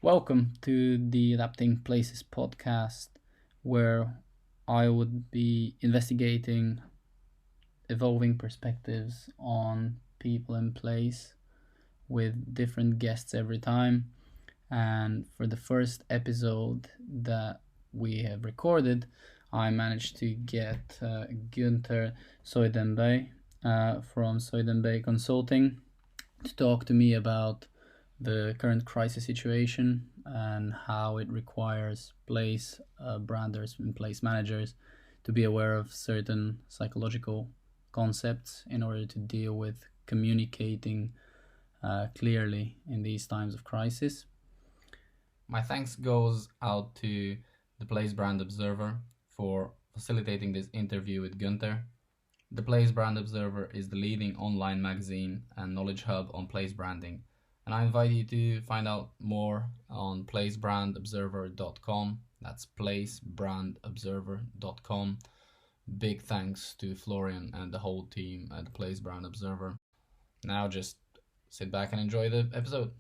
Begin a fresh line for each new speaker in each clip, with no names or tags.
Welcome to the Adapting Places podcast, where I would be investigating evolving perspectives on people and place with different guests every time. And for the first episode that we have recorded, I managed to get Gunter Soydanbay from Soydanbay Consulting to talk to me about the current crisis situation and how it requires place branders and place managers to be aware of certain psychological concepts in order to deal with communicating clearly in these times of crisis.
My thanks goes out to the Place Brand Observer for facilitating this interview with Gunter. The Place Brand Observer is the leading online magazine and knowledge hub on place branding, and I invite you to find out more on placebrandobserver.com. That's placebrandobserver.com. Big thanks to Florian and the whole team at the Place Brand Observer. Now just sit back and enjoy the episode.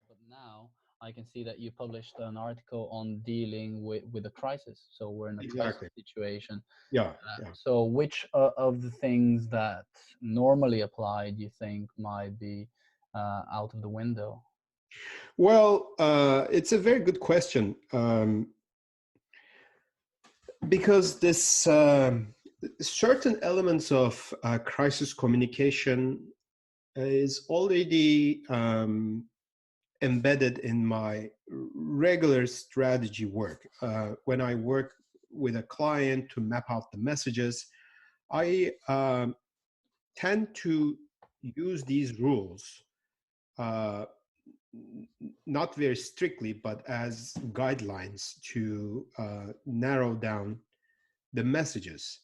But now I can see that you published an article on dealing with a crisis. So we're in a crisis
Exactly.
situation.
Yeah, yeah.
So which of the things that normally apply do you think might be out of the window?
Well, it's a very good question because this certain elements of crisis communication is already embedded in my regular strategy work. When I work with a client to map out the messages, I tend to use these rules uh, not very strictly, but as guidelines to narrow down the messages.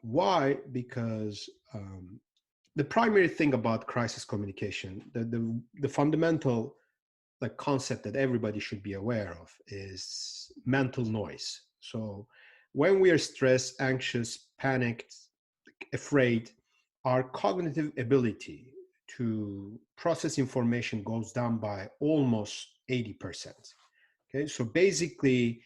Why? Because the primary thing about crisis communication, the fundamental like concept that everybody should be aware of is mental noise. So when we are stressed, anxious, panicked, afraid, our cognitive ability to process information goes down by almost 80%. Okay, so basically,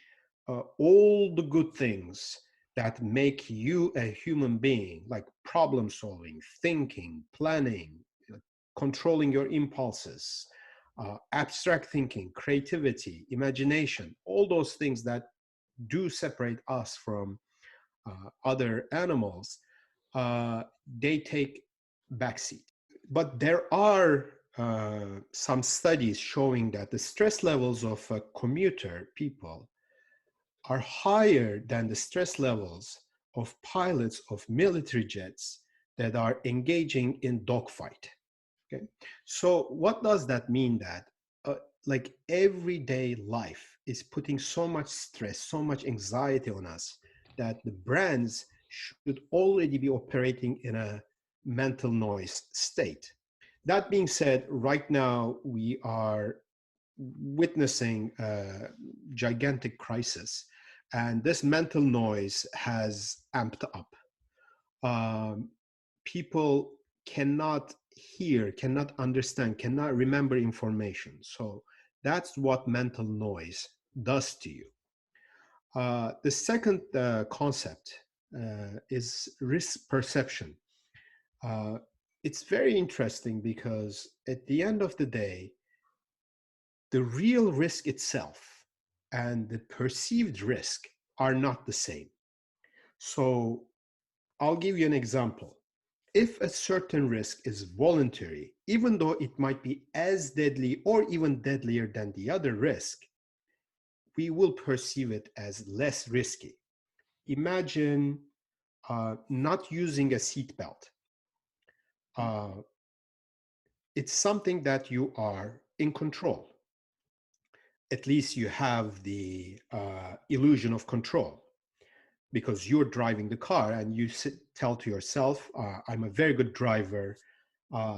all the good things that make you a human being, like problem solving, thinking, planning, controlling your impulses, abstract thinking, creativity, imagination, all those things that do separate us from other animals, uh, they take backseat. But there are some studies showing that the stress levels of commuter people are higher than the stress levels of pilots of military jets that are engaging in dogfight. Okay, so what does that mean? That like everyday life is putting so much stress, so much anxiety on us that the brands should already be operating in a mental noise state. That being said, right now we are witnessing a gigantic crisis, and this mental noise has amped up. Um, People cannot hear, cannot understand, cannot remember information. So that's what mental noise does to you. The second concept is risk perception. Uh, it's very interesting because at the end of the day, the real risk itself and the perceived risk are not the same. So I'll give you an example. If a certain risk is voluntary, even though it might be as deadly or even deadlier than the other risk, we will perceive it as less risky. Imagine not using a seatbelt. Uh, it's something that you are in control. At least you have the illusion of control because you're driving the car and you tell to yourself, I'm a very good driver.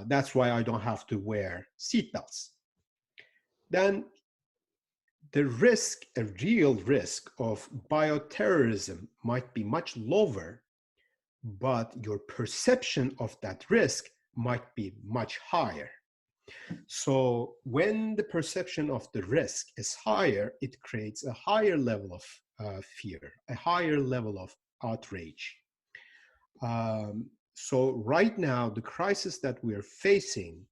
That's why I don't have to wear seatbelts. Then the risk, a real risk of bioterrorism might be much lower, but your perception of that risk might be much higher. So when the perception of the risk is higher, it creates a higher level of fear, a higher level of outrage. So right now, the crisis that we're facing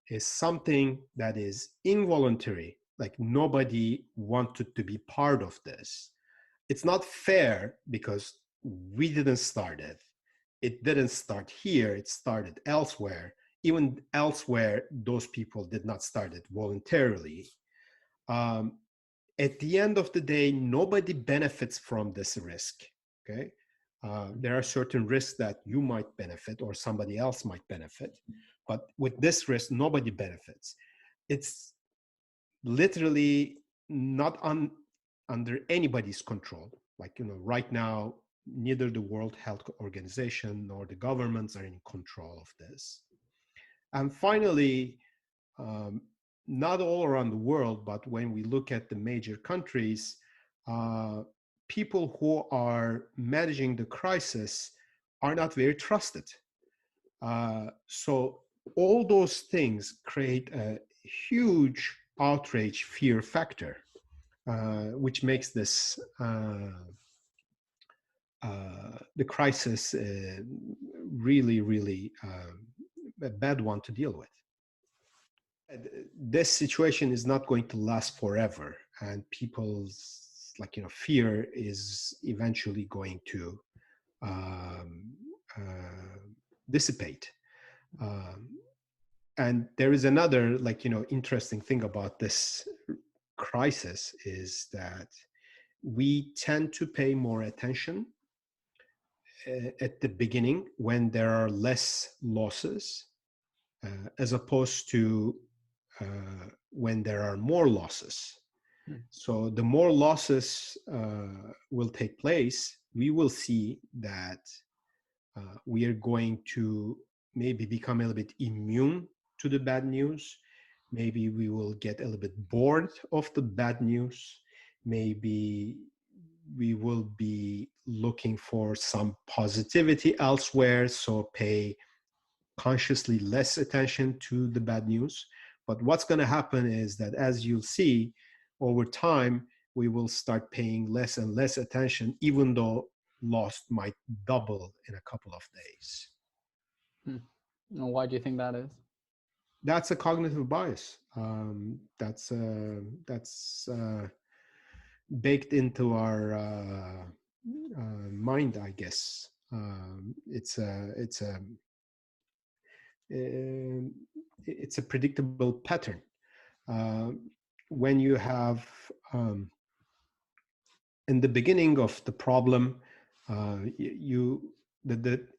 is something that is involuntary, like nobody wanted to be part of this. It's not fair because we didn't start it. It didn't start here, it started elsewhere. Even elsewhere, those people did not start it voluntarily. Um, at the end of the day, nobody benefits from this risk. Okay. There are certain risks that you might benefit or somebody else might benefit, but with this risk, nobody benefits. It's literally not under anybody's control. Like, right now, neither the World Health Organization nor the governments are in control of this. And finally, um, not all around the world, but when we look at the major countries, uh, people who are managing the crisis are not very trusted. So all those things create a huge outrage fear factor, which makes this the crisis really, really a bad one to deal with. This situation is not going to last forever, and people's fear is eventually going to um, dissipate. Um, and there is another interesting thing about this crisis is that we tend to pay more attention at the beginning when there are less losses as opposed to when there are more losses. So the more losses will take place, we will see that we are going to maybe become a little bit immune to the bad news. Maybe we will get a little bit bored of the bad news. Maybe we will be looking for some positivity elsewhere, so pay consciously less attention to the bad news. But what's going to happen is that, as you'll see, over time, we will start paying less and less attention, even though loss might double in a couple of days.
Why do you think that is?
That's a cognitive bias. That's baked into our mind, I guess. It's a predictable pattern. When you have in the beginning of the problem,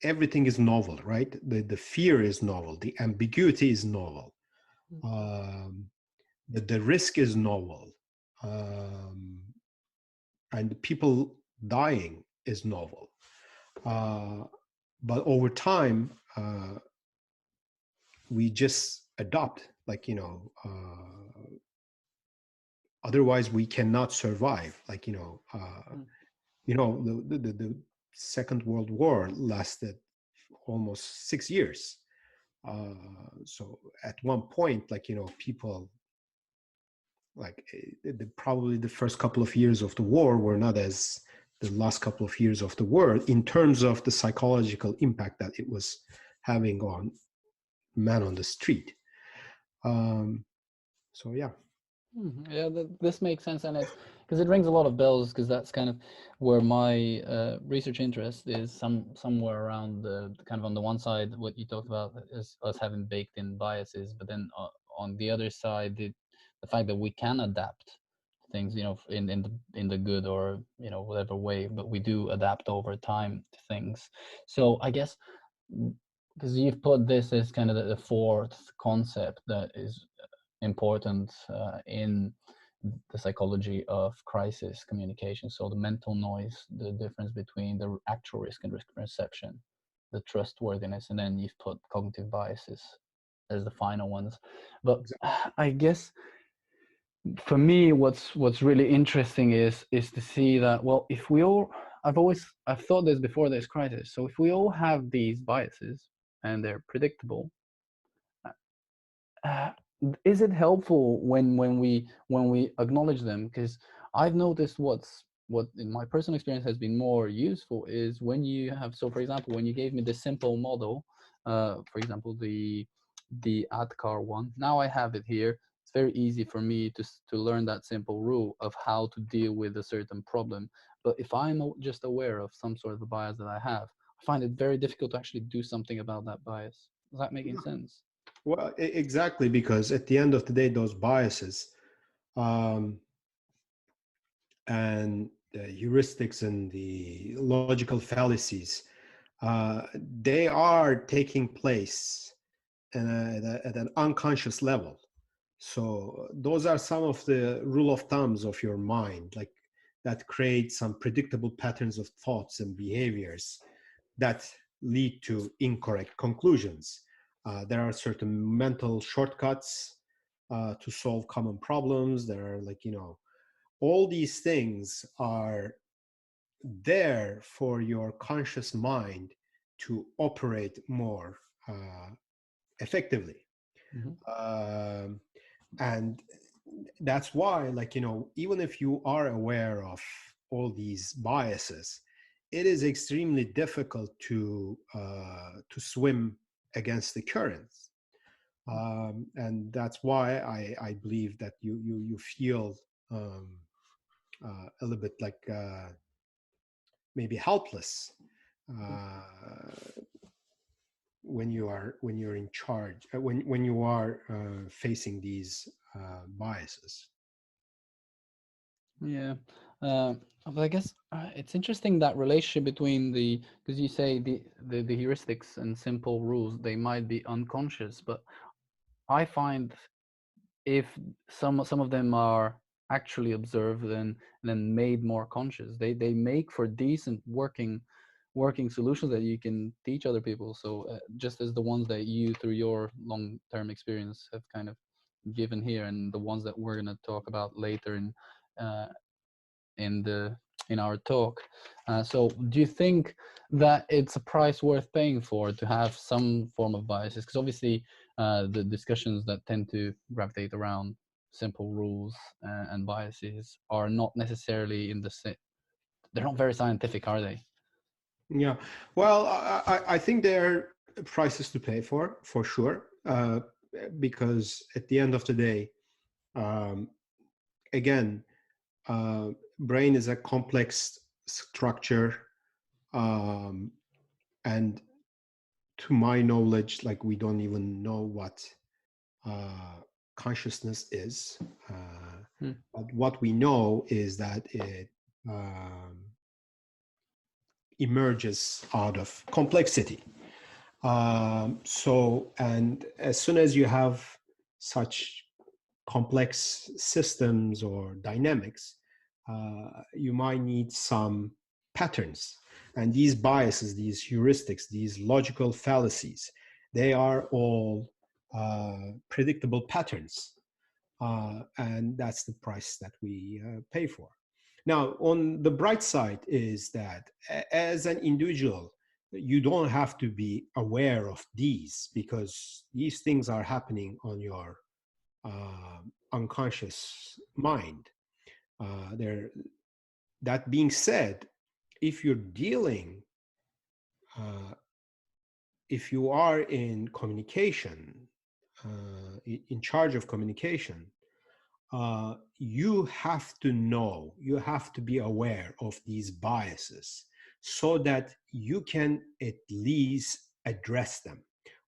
everything is novel, right? The fear is novel, the ambiguity is novel, the risk is novel, and people dying is novel. But over time, we just adopt, otherwise we cannot survive. The Second World War lasted almost 6 years. So at one point, people, probably the first couple of years of the war were not as the last couple of years of the war in terms of the psychological impact that it was having on man on the street. So yeah.
Yeah, this makes sense, and it's because it rings a lot of bells, because that's kind of where my research interest is, somewhere around the kind of on the one side what you talked about is us having baked in biases, but then on the other side the fact that we can adapt things, in the good or whatever way, but we do adapt over time to things. So I guess because you've put this as kind of the fourth concept that is important in the psychology of crisis communication. So the mental noise, the difference between the actual risk and risk perception, the trustworthiness, and then you've put cognitive biases as the final ones. But I guess for me, what's really interesting is to see that, well, if we all, I've thought this before this crisis. So if we all have these biases and they're predictable, uh, is it helpful when we acknowledge them? Because I've noticed what in my personal experience has been more useful is when you have, so for example, when you gave me the simple model, for example, the ADCAR one, now I have it here. It's very easy for me to learn that simple rule of how to deal with a certain problem. But if I'm just aware of some sort of a bias that I have, I find it very difficult to actually do something about that bias. Is that making sense?
Well, exactly, because at the end of the day, those biases um, and the heuristics and the logical fallacies, they are taking place at an unconscious level. So those are some of the rule of thumbs of your mind, like that create some predictable patterns of thoughts and behaviors that lead to incorrect conclusions. There are certain mental shortcuts to solve common problems. There are, like, all these things are there for your conscious mind to operate more effectively.
Mm-hmm.
Um, and that's why, like, even if you are aware of all these biases, it is extremely difficult to swim against the currents. And that's why I believe that you feel a little bit like maybe helpless uh, when you're in charge, when you are facing these biases.
Yeah, but I guess it's interesting that relationship between the, because you say the heuristics and simple rules, they might be unconscious, but I find if some of them are actually observed and then made more conscious, they make for decent working solutions that you can teach other people. So just as the ones that you through your long term experience have kind of given here, and the ones that we're going to talk about later uh, in the in our talk. So do you think that it's a price worth paying for to have some form of biases? Because obviously the discussions that tend to gravitate around simple rules and biases are not necessarily in the same, they're not very scientific, are they?
Yeah, well, I think there are prices to pay for sure, because at the end of the day, um, again, uh, brain is a complex structure, um, and to my knowledge, like, we don't even know what uh, consciousness is.
Hmm.
But what we know is that it um, emerges out of complexity. And as soon as you have such complex systems or dynamics, you might need some patterns. And these biases, these heuristics, these logical fallacies, they are all predictable patterns. And that's the price that we pay for. Now, on the bright side is that as an individual, you don't have to be aware of these, because these things are happening on your unconscious mind. There. That being said, if you're dealing, uh, if you are in communication, in charge of communication, you have to know, you have to be aware of these biases so that you can at least address them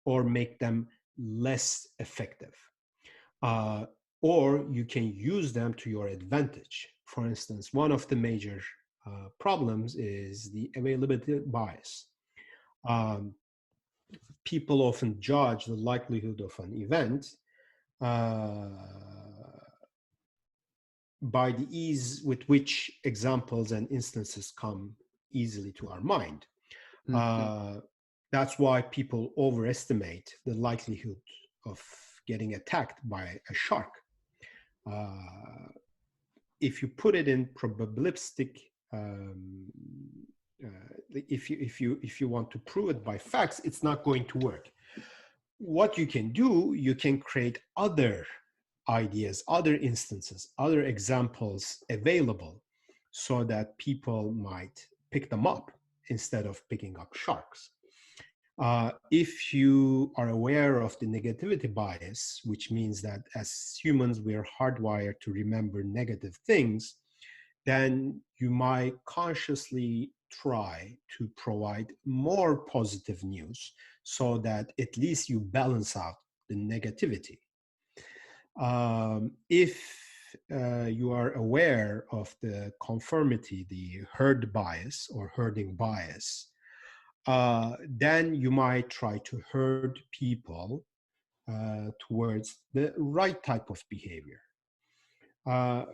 or make them less effective. Uh, or you can use them to your advantage. For instance, one of the major problems is the availability bias. Um, people often judge the likelihood of an event uh, by the ease with which examples and instances come easily to our mind.
Mm-hmm.
Uh, that's why people overestimate the likelihood of getting attacked by a shark. Uh, if you put it in probabilistic, um, if you want to prove it by facts, it's not going to work. What you can do, you can create other ideas, other instances, other examples available so that people might pick them up instead of picking up sharks. If you are aware of the negativity bias, which means that as humans, we are hardwired to remember negative things, then you might consciously try to provide more positive news so that at least you balance out the negativity. If you are aware of the conformity, the herd bias or herding bias, then you might try to herd people towards the right type of behavior. Uh,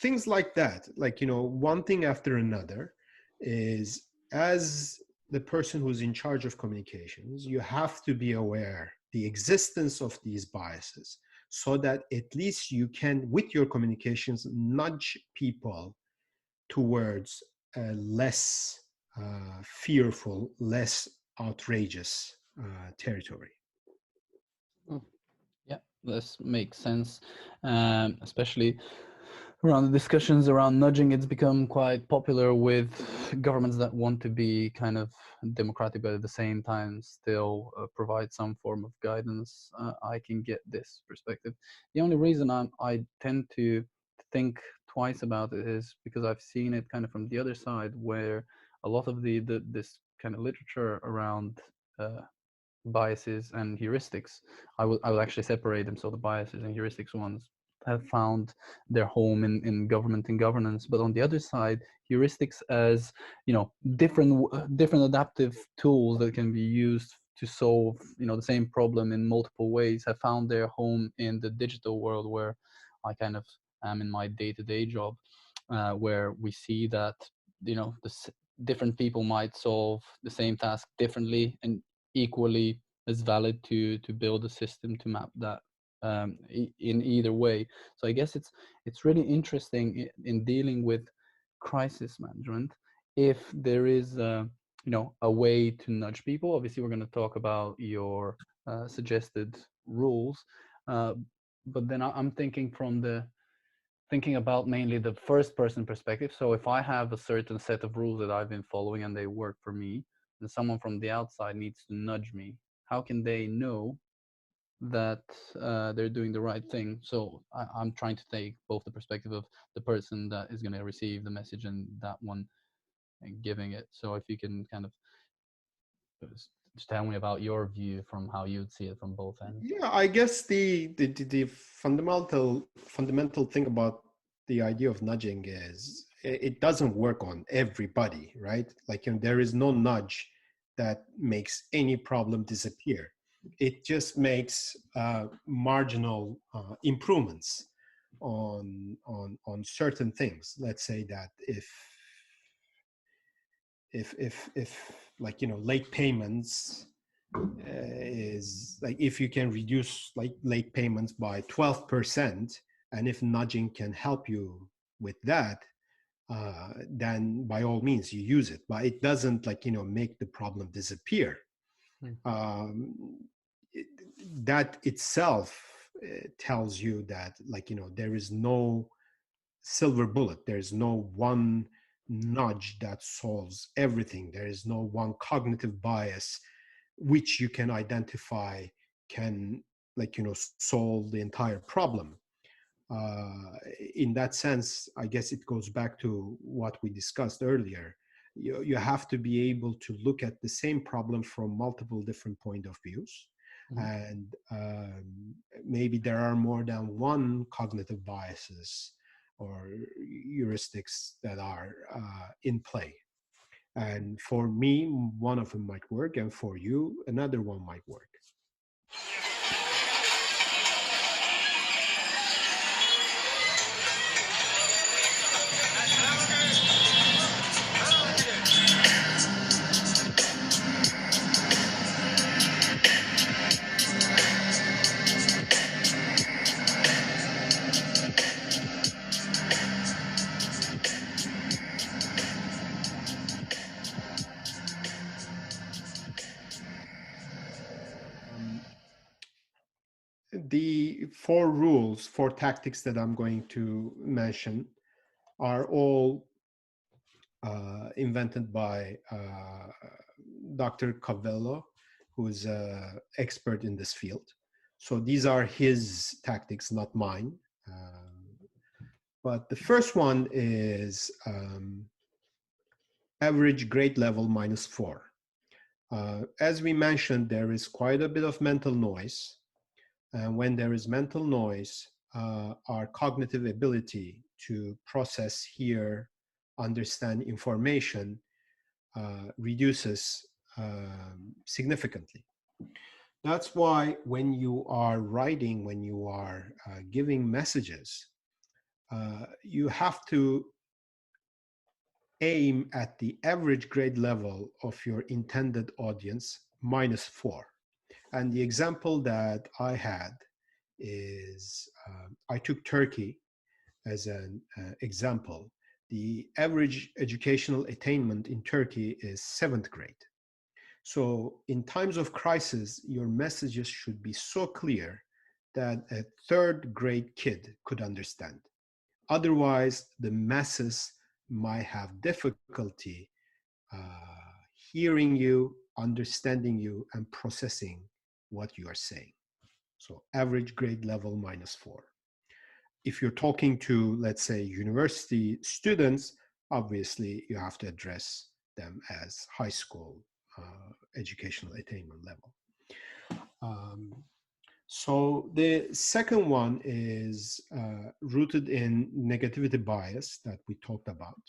Things like that, like, one thing after another, is as the person who's in charge of communications, you have to be aware the existence of these biases so that at least you can, with your communications, nudge people towards a less fearful, less outrageous territory.
Mm. Yeah, this makes sense, especially around the discussions around nudging. It's become quite popular with governments that want to be kind of democratic, but at the same time still provide some form of guidance. I can get this perspective. The only reason I tend to think twice about it is because I've seen it kind of from the other side, where a lot of the this kind of literature around biases and heuristics. I will actually separate them. So the biases and heuristics ones have found their home in government and governance, but on the other side, heuristics as different adaptive tools that can be used to solve the same problem in multiple ways have found their home in the digital world, where I kind of am in my day-to-day job, where we see that different people might solve the same task differently and equally as valid to build a system to map that in either way. So I guess it's really interesting in dealing with crisis management, if there is a way to nudge people. Obviously, we're going to talk about your suggested rules, uh, but then I'm thinking about mainly the first person perspective. So if I have a certain set of rules that I've been following and they work for me, and someone from the outside needs to nudge me, how can they know that they're doing the right thing? So I'm trying to take both the perspective of the person that is going to receive the message and that one giving it. So if you can kind of just tell me about your view from how you'd see it from both ends.
Yeah, I guess the fundamental thing about the idea of nudging is it doesn't work on everybody, right? Like, there is no nudge that makes any problem disappear. It just makes marginal improvements on certain things. Let's say that if like, late payments is like, if you can reduce like late payments by 12%, and if nudging can help you with that, then by all means you use it, but it doesn't, like, make the problem disappear.
Hmm.
um, it, that itself tells you that, like, there is no silver bullet. There's no one nudge that solves everything. There is no one cognitive bias which you can identify can, like, solve the entire problem. uh, in that sense, I guess it goes back to what we discussed earlier. You have to be able to look at the same problem from multiple different point of views,
Mhm.
and maybe there are more than one cognitive biases or heuristics that are in play. And for me, one of them might work, and for you, another one might work. The four rules, four tactics that I'm going to mention are all invented by Dr. Covello, who is an expert in this field. So these are his tactics, not mine. But the first one is average grade level -4. As we mentioned, there is quite a bit of mental noise. And when there is mental noise, our cognitive ability to process, hear, understand information reduces significantly. That's why when you are writing, when you are giving messages, you have to aim at the average grade level of your intended audience -4. And the example that I had is I took Turkey as an example. The average educational attainment in Turkey is 7th grade. So in times of crisis, your messages should be so clear that a 3rd grade kid could understand. Otherwise, the masses might have difficulty hearing you, understanding you, and processing what you are saying. So average grade level -4. If you're talking to, let's say, university students, obviously you have to address them as high school educational attainment level. So the second one is rooted in negativity bias that we talked about.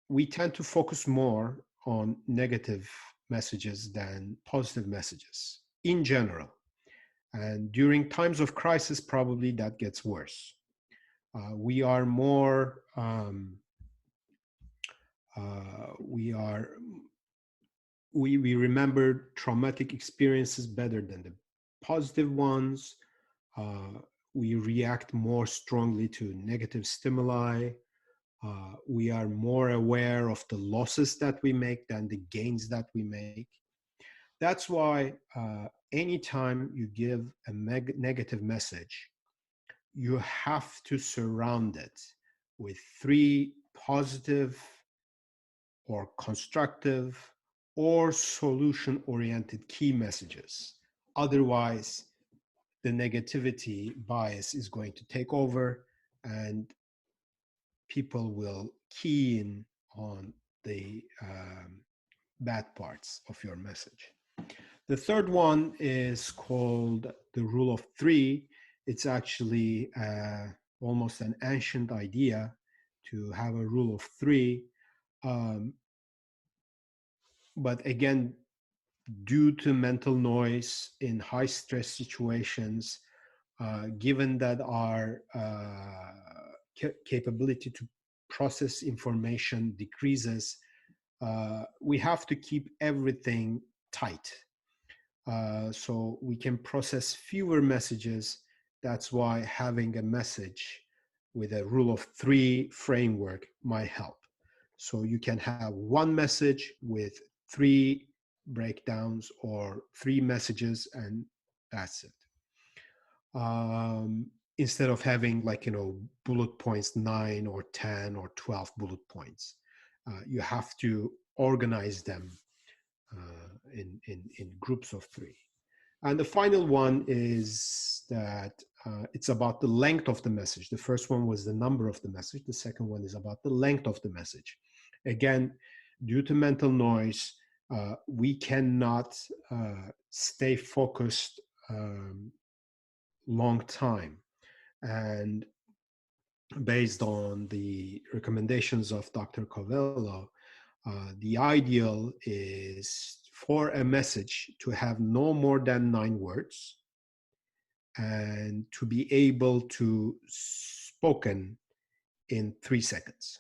We tend to focus more on negative messages than positive messages in general. And during times of crisis, probably that gets worse. We are more, we remember traumatic experiences better than the positive ones. We react more strongly to negative stimuli. We are more aware of the losses that we make than the gains that we make. That's why anytime you give a negative message, you have to surround it with 3 positive or constructive or solution-oriented key messages. Otherwise, the negativity bias is going to take over and people will key in on the bad parts of your message. The third one is called the rule of 3. It's actually almost an ancient idea to have a rule of 3. But again, due to mental noise in high stress situations, given that our capability to process information decreases, we have to keep everything tight. So we can process fewer messages. That's why having a message with a rule of 3 framework might help. So you can have one message with 3 breakdowns or 3 messages, and that's it. Instead of having bullet points 9 or 10 or 12 bullet points, you have to organize them in groups of 3. And the final one is that it's about the length of the message. The first one was the number of the message. The second one is about the length of the message. Again, due to mental noise, we cannot stay focused long time. And based on the recommendations of Dr. Covello, The ideal is for a message to have no more than 9 words and to be able to spoken in 3 seconds.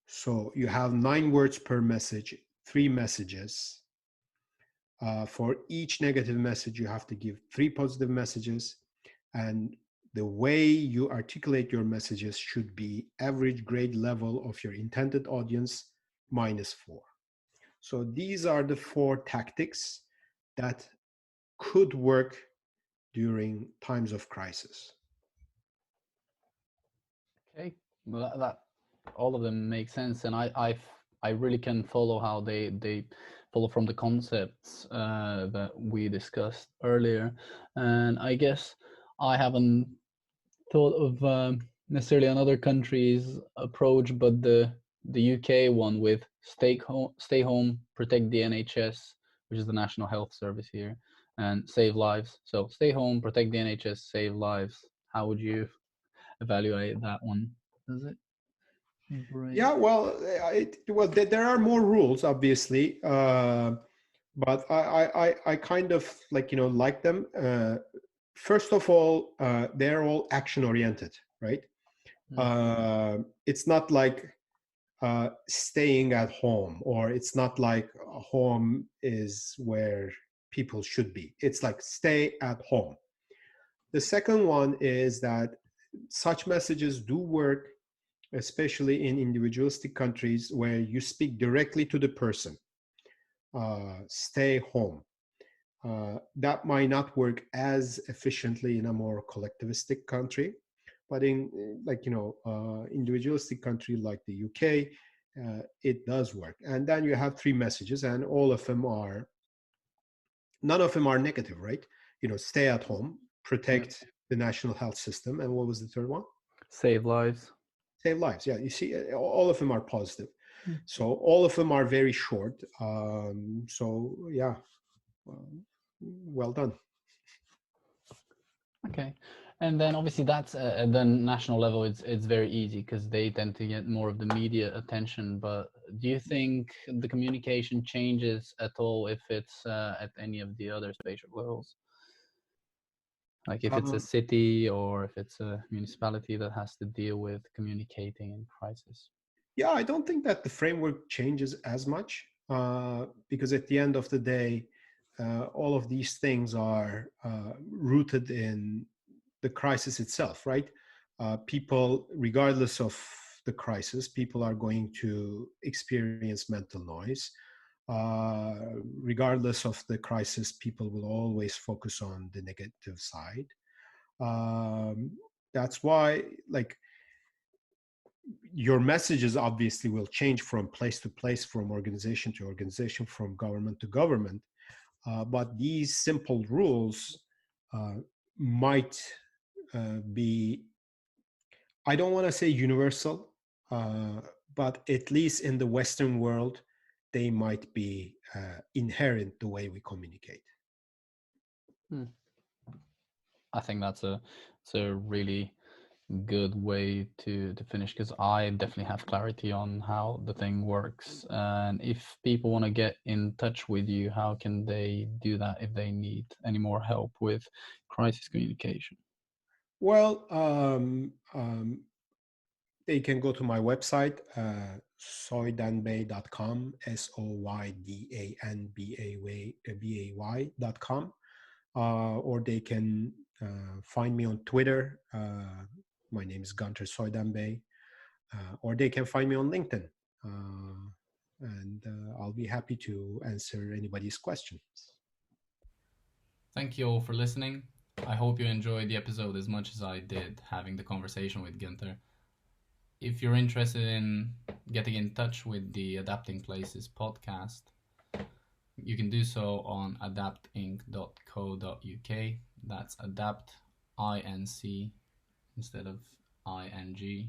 So you have 9 words per message, 3 messages. For each negative message, you have to give 3 positive messages. And the way you articulate your messages should be average grade level of your intended audience -4. So these are the 4 tactics that could work during times of crisis.
Okay, well, that all of them make sense, and I really can follow how they follow from the concepts that we discussed earlier, and I guess I haven't thought of necessarily another country's approach, but the UK one with stay home, protect the NHS, which is the National Health Service here, and save lives. So stay home, protect the NHS, save lives. How would you evaluate that one? Does it break?
Yeah, well, there are more rules, obviously, but I kind of like them. First of all, they're all action oriented, right? It's not like staying at home, or it's not like home is where people should be. It's like stay at home. The second one is that such messages do work, especially in individualistic countries where you speak directly to the person. Stay home. That might not work as efficiently in a more collectivistic country, but in individualistic country like the UK, it does work. And then you have 3 messages, and none of them are negative, right? Stay at home, protect the national health system, and what was the third one?
Save lives.
Save lives. Yeah, you see, all of them are positive. So all of them are very short. So yeah, well done.
Okay, and then obviously that's at the national level. It's very easy because they tend to get more of the media attention. But do you think the communication changes at all if it's at any of the other spatial levels? Like if it's a city or if it's a municipality that has to deal with communicating in crisis?
Yeah, I don't think that the framework changes as much because at the end of the day, all of these things are rooted in the crisis itself, right? People, regardless of the crisis, people are going to experience mental noise. Regardless of the crisis, people will always focus on the negative side. That's why, like, your messages obviously will change from place to place, from organization to organization, from government to government. But these simple rules might be, I don't want to say universal, but at least in the Western world, they might be inherent the way we communicate.
I think that's a really good way to finish, because I definitely have clarity on how the thing works. And if people want to get in touch with you, how can they do that if they need any more help with crisis communication?
Well, they can go to my website, soydanbay.com, soydanbay.com, or they can find me on Twitter. My name is Gunter Soydanbay, or they can find me on LinkedIn. And I'll be happy to answer anybody's questions.
Thank you all for listening. I hope you enjoyed the episode as much as I did having the conversation with Gunter. If you're interested in getting in touch with the Adapting Places podcast, you can do so on adaptinc.co.uk. That's adapt, INC, instead of ing.co.uk.